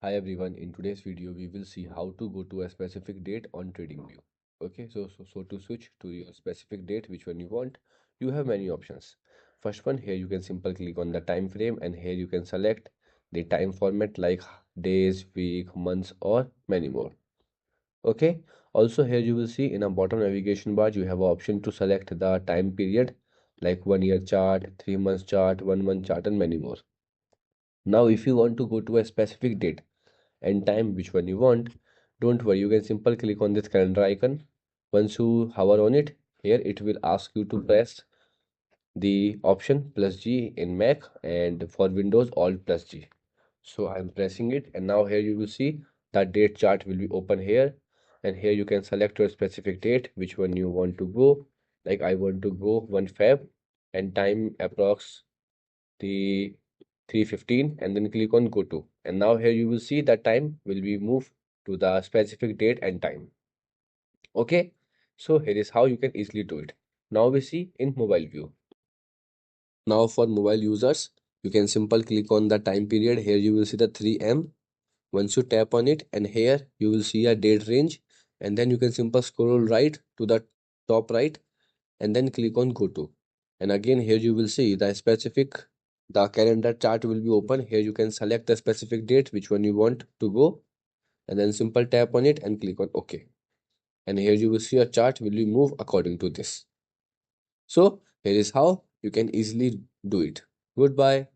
Hi everyone, in today's video we will see how to go to a specific date on TradingView. Okay, so to switch to your specific date, which one you want, you have many options. First one, here you can simply click on the time frame and here you can select the time format like days, week, months or many more. Okay, also here you will see in a bottom navigation bar you have an option to select the time period like 1 year chart, 3 months chart, 1 month chart and many more. Now if you want to go to a specific date and time which one you want, don't worry, you can simply click on this calendar icon. Once you hover on it, here it will ask you to press the option plus G in Mac and for Windows Alt plus G. So I'm pressing it and now here you will see that date chart will be open here, and here you can select your specific date which one you want to go. Like I want to go 1 Feb and time approx the 3:15 and then click on go to, and now here you will see that time will be moved to the specific date and time. Okay, so here is how you can easily do it. Now we see in mobile view. Now for mobile users, you can simply click on the time period. Here you will see the 3M. Once you tap on it, and here you will see a date range, and then you can simply scroll right to the top right and then click on go to, and again here you will see the calendar chart will be open. Here you can select the specific date which one you want to go, and then simple tap on it and click on OK, and here you will see a chart will be move according to this. So here is how you can easily do it. Goodbye.